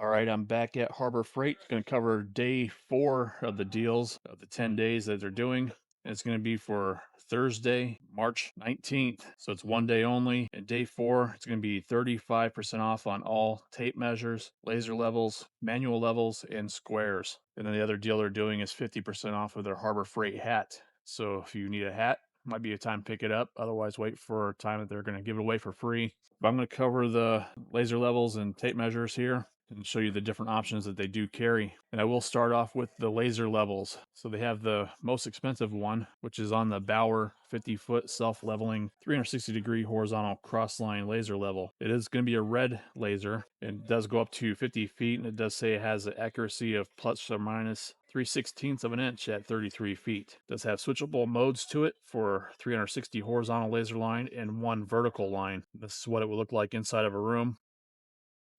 All right, I'm back at Harbor Freight. Going to cover day 4 of the deals of the 10 days that they're doing. It's going to be for Thursday, March 19th. So it's one day only. And day 4, it's going to be 35% off on all tape measures, laser levels, manual levels, and squares. And then the other deal they're doing is 50% off of their Harbor Freight hat. So if you need a hat, might be a time to pick it up. Otherwise, wait for a time that they're going to give it away for free. But I'm going to cover the laser levels and tape measures here and show you the different options that they do carry. And I will start off with the laser levels. So they have the most expensive one, which is on the Bauer 50-foot self-leveling 360-degree horizontal crossline laser level. It is going to be a red laser, and it does go up to 50 feet, and it does say it has an accuracy of plus or minus 3/16 of an inch at 33 feet. It does have switchable modes to it for 360 horizontal laser line and 1 vertical line. This is what it would look like inside of a room.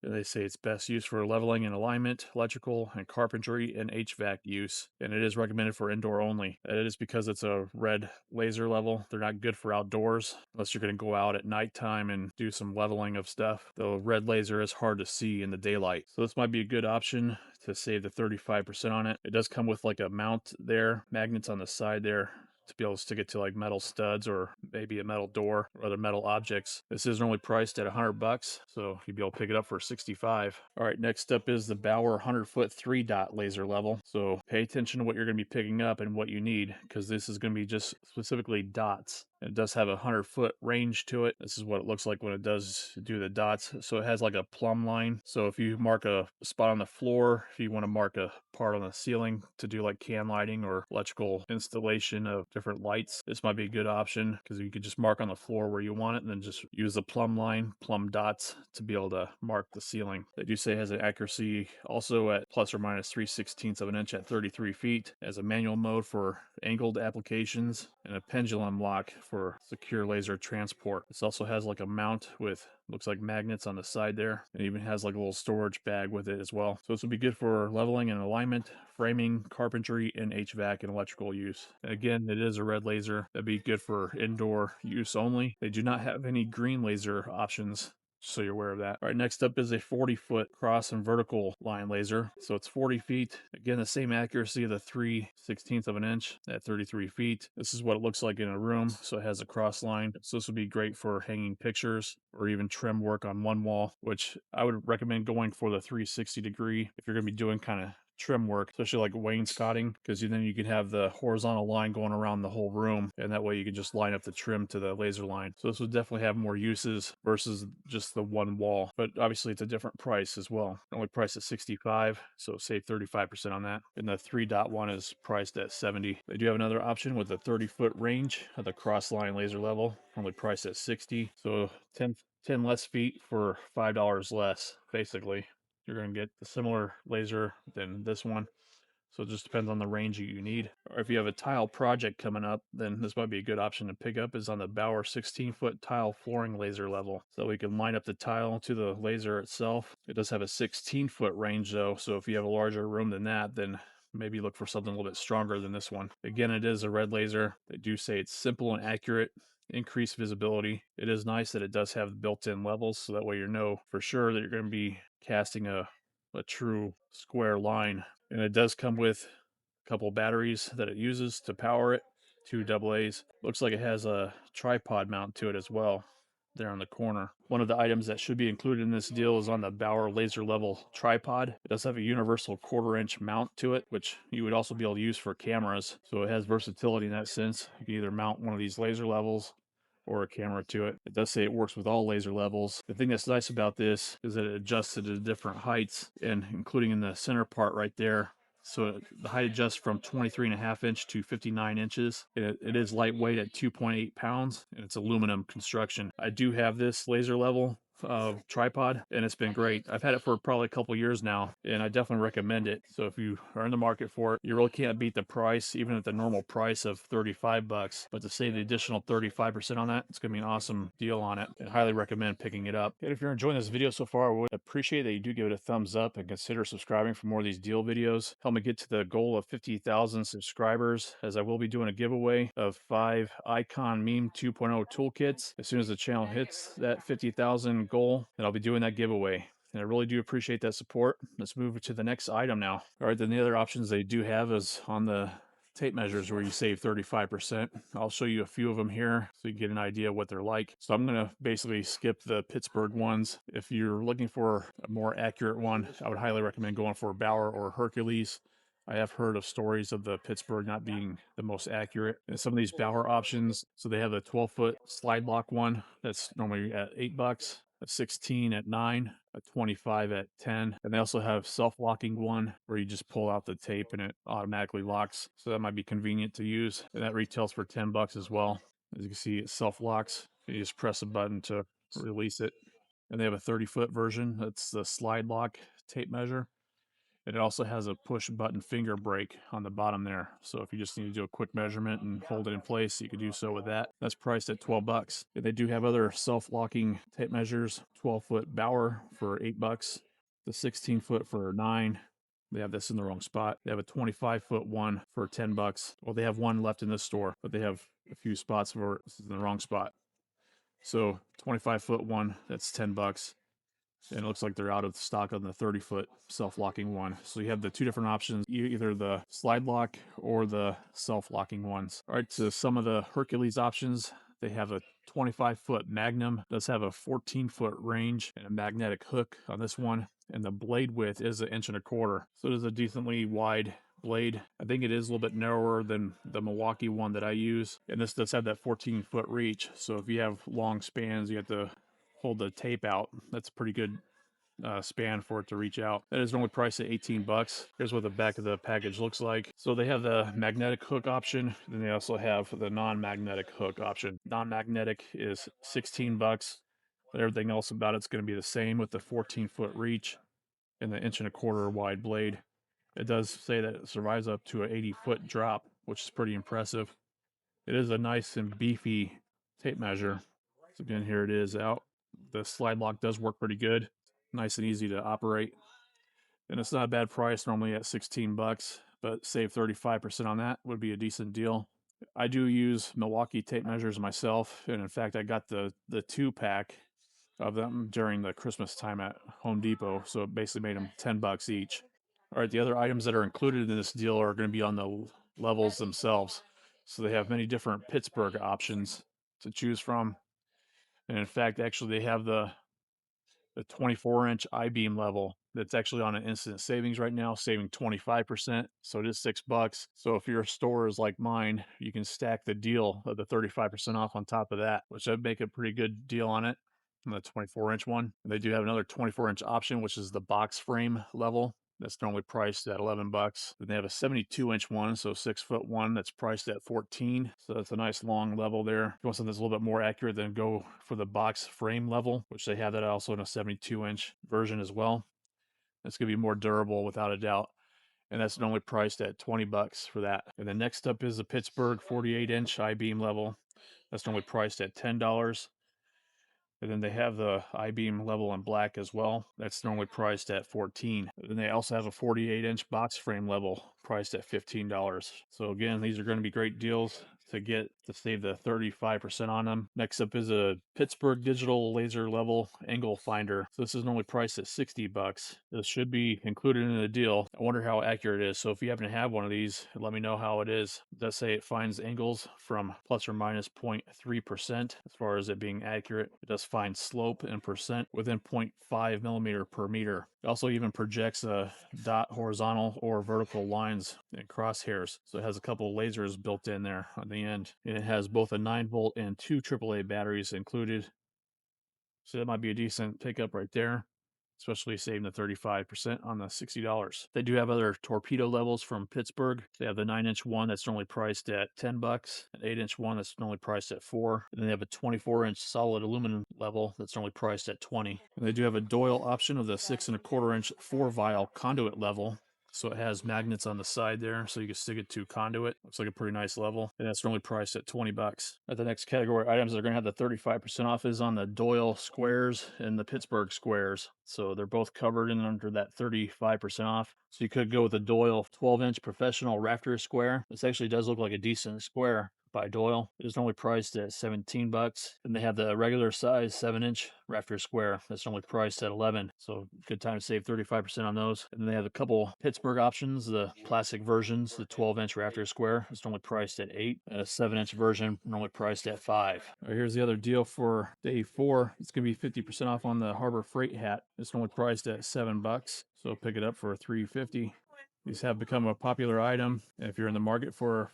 They say it's best used for leveling and alignment, electrical and carpentry, and HVAC use. And it is recommended for indoor only. It is because it's a red laser level. They're not good for outdoors unless you're going to go out at nighttime and do some leveling of stuff. The red laser is hard to see in the daylight. So this might be a good option to save the 35% on it. It does come with like a mount there, magnets on the side there, to be able to stick it to like metal studs or maybe a metal door or other metal objects. This is only priced at $100, so you'd be able to pick it up for 65. All right, next up is the Bauer 100-foot 3-dot laser level. So pay attention to what you're going to be picking up and what you need, because this is going to be just specifically dots. It does have a 100-foot range to it. This is what it looks like when it does do the dots. So it has like a plumb line. So if you mark a spot on the floor, if you want to mark a part on the ceiling to do like can lighting or electrical installation of different lights, this might be a good option, because you could just mark on the floor where you want it and then just use the plumb line, plumb dots to be able to mark the ceiling. They do say it has an accuracy also at plus or minus 3/16 of an inch at 33 feet, as a manual mode for angled applications, and a pendulum lock for secure laser transport. This also has like a mount with looks like magnets on the side there. It even has like a little storage bag with it as well. So this would be good for leveling and alignment, framing, carpentry, and HVAC and electrical use. And again, it is a red laser. That'd be good for indoor use only. They do not have any green laser options, so you're aware of that. All right, next up is a 40-foot cross and vertical line laser. So it's 40 feet. Again, the same accuracy of the 3/16 of an inch at 33 feet. This is what it looks like in a room. So it has a cross line. So this would be great for hanging pictures or even trim work on one wall, which I would recommend going for the 360 degree if you're going to be doing kind of trim work, especially like wainscoting, because then you can have the horizontal line going around the whole room, and that way you can just line up the trim to the laser line. So this would definitely have more uses versus just the one wall, but obviously it's a different price as well. Only priced at 65, so save 35% on that. And the 3-dot one is priced at 70. They do have another option with a 30-foot range of the Crossline laser level, only priced at 60, so 10 less feet for $5 less, basically. You're going to get the similar laser than this one. So it just depends on the range you need. Or if you have a tile project coming up, then this might be a good option to pick up, is on the Bauer 16-foot tile flooring laser level. So we can line up the tile to the laser itself. It does have a 16-foot range though, so if you have a larger room than that, then maybe look for something a little bit stronger than this one. Again, it is a red laser. They do say it's simple and accurate, increased visibility. It is nice that it does have built-in levels, so that way you know for sure that you're going to be casting a true square line. And it does come with a couple batteries that it uses to power it, 2 AA's. Looks like it has a tripod mount to it as well there on the corner. One of the items that should be included in this deal is on the Bauer laser level tripod. It does have a universal 1/4-inch mount to it, which you would also be able to use for cameras. So it has versatility in that sense. You can either mount one of these laser levels or a camera to it. It does say it works with all laser levels. The thing that's nice about this is that it adjusts to the different heights, and including in the center part right there. So the height adjusts from 23.5 inch to 59 inches. It is lightweight at 2.8 pounds, and it's aluminum construction. I do have this laser level tripod, and it's been great. I've had it for probably a couple years now, and I definitely recommend it. So if you are in the market for it, you really can't beat the price, even at the normal price of $35. But to save the additional 35% on that, it's gonna be an awesome deal on it, and highly recommend picking it up. And if you're enjoying this video so far, I would appreciate that you do give it a thumbs up and consider subscribing for more of these deal videos. Help me get to the goal of 50,000 subscribers, as I will be doing a giveaway of 5 Icon Meme 2.0 toolkits as soon as the channel hits that 50,000 goal, and I'll be doing that giveaway. and I really do appreciate that support. Let's move to the next item now. All right, then the other options they do have is on the tape measures where you save 35%. I'll show you a few of them here so you get an idea of what they're like. So I'm going to basically skip the Pittsburgh ones. If you're looking for a more accurate one, I would highly recommend going for Bauer or Hercules. I have heard of stories of the Pittsburgh not being the most accurate. And some of these Bauer options, so they have a 12-foot slide lock one that's normally at $8, a 16 at 9, a 25 at 10, and they also have self-locking one where you just pull out the tape and it automatically locks. So that might be convenient to use. And that retails for $10 as well. As you can see, it self-locks. You just press a button to release it. And they have a 30-foot version. That's the slide lock tape measure. It also has a push button finger brake on the bottom there. So if you just need to do a quick measurement and hold it in place, you could do so with that. That's priced at $12. They do have other self-locking tape measures, 12-foot Bauer for $8, the 16-foot for $9. They have this in the wrong spot. They have a 25-foot one for $10. Well, they have one left in this store, but they have a few spots where this is in the wrong spot. So 25-foot one, that's $10. And it looks like they're out of stock on the 30-foot self-locking one. So you have the two different options, either the slide lock or the self-locking ones. All right, so some of the Hercules options, they have a 25-foot Magnum, does have a 14-foot range and a magnetic hook on this one. And the blade width is 1.25 inches. So it is a decently wide blade. I think it is a little bit narrower than the Milwaukee one that I use. And this does have that 14-foot reach. So if you have long spans, you have to hold the tape out. That's a pretty good span for it to reach out. That is normally priced at $18. Here's what the back of the package looks like. So they have the magnetic hook option, then they also have the non-magnetic hook option. Non-magnetic is $16, but everything else about it's going to be the same with the 14-foot reach and the 1.25 inch wide blade. It does say that it survives up to an 80-foot drop, which is pretty impressive. It is a nice and beefy tape measure. So again, here it is out. The slide lock does work pretty good. Nice and easy to operate. And it's not a bad price, normally at $16, but save 35% on that would be a decent deal. I do use Milwaukee tape measures myself, and in fact, I got the 2-pack of them during the Christmas time at Home Depot, so it basically made them $10 each. All right, the other items that are included in this deal are going to be on the levels themselves. So they have many different Pittsburgh options to choose from. And in fact, actually, they have the 24-inch I-beam level that's actually on an instant savings right now, saving 25%. So it is $6. So if your store is like mine, you can stack the deal of the 35% off on top of that, which would make a pretty good deal on it. On the 24-inch one. And they do have another 24-inch option, which is the box frame level. That's normally priced at $11. Then they have a 72-inch one, so 6-foot one, that's priced at $14. So that's a nice long level there. If you want something that's a little bit more accurate, then go for the box frame level, which they have that also in a 72-inch version as well. It's going to be more durable without a doubt. And that's normally priced at $20 for that. And then next up is the Pittsburgh 48-inch I-beam level. That's normally priced at $10. And then they have the I-beam level in black as well. That's normally priced at $14. And then they also have a 48-inch box frame level priced at $15. So again, these are going to be great deals to save the 35% on them. Next up is a Pittsburgh digital laser level angle finder. So this is normally priced at $60. This should be included in the deal. I wonder how accurate it is. So if you happen to have one of these, let me know how it is. It does say it finds angles from plus or minus 0.3% as far as it being accurate. It does find slope and percent within 0.5 millimeter per meter. It also even projects a dot horizontal or vertical lines and crosshairs. So it has a couple of lasers built in there on the end. And it has both a 9-volt and 2 AAA batteries included. So that might be a decent pickup right there, especially saving the 35% on the $60. They do have other torpedo levels from Pittsburgh. They have the 9-inch one that's normally priced at $10, an 8-inch one that's normally priced at $4, and then they have a 24-inch solid aluminum level that's normally priced at $20. And they do have a Doyle option of the 6.25-inch 4-vial conduit level. So it has magnets on the side there, so you can stick it to conduit. Looks like a pretty nice level, and that's normally priced at $20. At the next category items that are going to have the 35% off is on the Doyle squares and the Pittsburgh squares. So they're both covered in under that 35% off. So you could go with the Doyle 12-inch professional rafter square. This actually does look like a decent square. by Doyle. It is normally priced at 17 bucks. And they have the regular size 7-inch rafter square that's normally priced at 11. So good time to save 35% on those. And then they have a couple Pittsburgh options, the classic versions, the 12-inch rafter square. It's normally priced at 8. And a 7-inch version normally priced at 5. All right, here's the other deal for day 4. It's going to be 50% off on the Harbor Freight hat. It's normally priced at 7 bucks. So pick it up for $3.50. These have become a popular item. If you're in the market for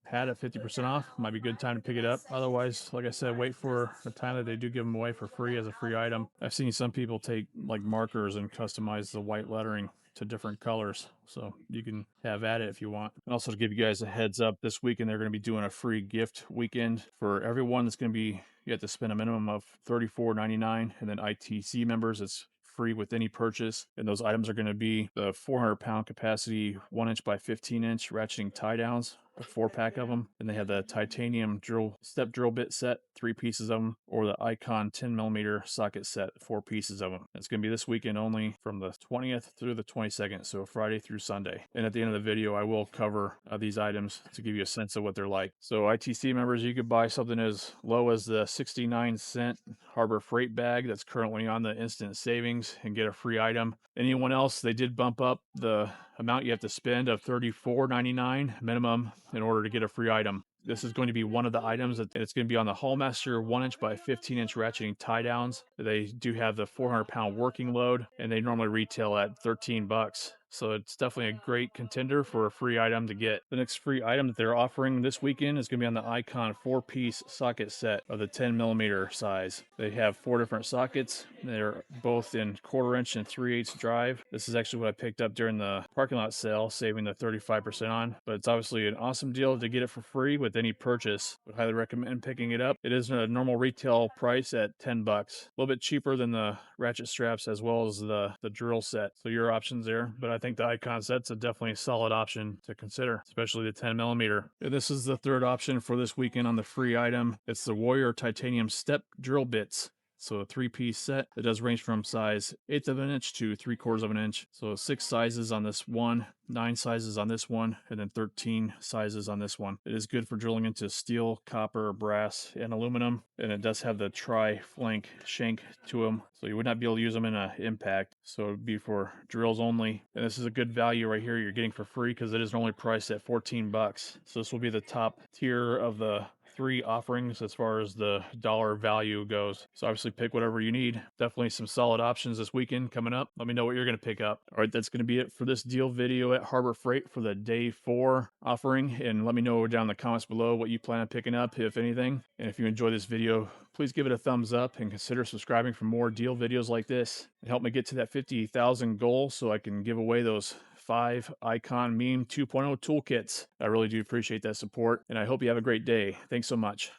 a hat at 50% off, might be a good time to pick it up. Otherwise, like I said, wait for the time that they do give them away for free as a free item. I've seen some people take like markers and customize the white lettering to different colors, so you can have at it if you want. And also to give you guys a heads up, this weekend they're going to be doing a free gift weekend for everyone. That's going to be, you have to spend a minimum of $34.99, and then ITC members, it's free with any purchase. And those items are going to be the 400-pound capacity 1-inch by 15-inch ratcheting tie downs, a 4-pack of them. And they have the titanium step drill bit set, 3 pieces of them, or the Icon 10mm socket set, 4 pieces of them. It's going to be this weekend only from the 20th through the 22nd, so Friday through Sunday. And at the end of the video, I will cover these items to give you a sense of what they're like. So ITC members, you could buy something as low as the 69-cent Harbor Freight bag that's currently on the instant savings and get a free item. Anyone else, they did bump up the amount you have to spend of $34.99 minimum in order to get a free item. This is going to be one of the items that it's going to be on the Hallmaster 1-inch by 15-inch ratcheting tie downs. They do have the 400-pound working load, and they normally retail at 13 bucks. So it's definitely a great contender for a free item to get. The next free item that they're offering this weekend is going to be on the Icon 4-piece socket set of the 10mm size. They have 4 different sockets. They're both in 1/4-inch and 3/8 drive. This is actually what I picked up during the parking lot sale, saving the 35% on. But it's obviously an awesome deal to get it for free with any purchase. Would highly recommend picking it up. It is a normal retail price at 10 bucks. A little bit cheaper than the ratchet straps as well as the drill set. So your options there. But I think the Icon set's a definitely solid option to consider, especially the 10mm. And this is the third option for this weekend on the free item. It's the Warrior Titanium Step Drill Bits. So a 3-piece set. It does range from size 1/8 of an inch to 3/4 of an inch. So 6 sizes on this one, 9 sizes on this one, and then 13 sizes on this one. It is good for drilling into steel, copper, brass, and aluminum. And it does have the tri-flank shank to them, so you would not be able to use them in an impact. So it would be for drills only. And this is a good value right here you're getting for free because it is normally priced at 14 bucks. So this will be the top tier of the 3 offerings as far as the dollar value goes. So obviously pick whatever you need. Definitely some solid options this weekend coming up. Let me know what you're going to pick up. All right, that's going to be it for this deal video at Harbor Freight for the day 4 offering. And let me know down in the comments below what you plan on picking up, if anything. And if you enjoy this video, please give it a thumbs up and consider subscribing for more deal videos like this. And help me get to that 50,000 goal so I can give away those 5 Icon Meme 2.0 toolkits. I really do appreciate that support, and I hope you have a great day. Thanks so much.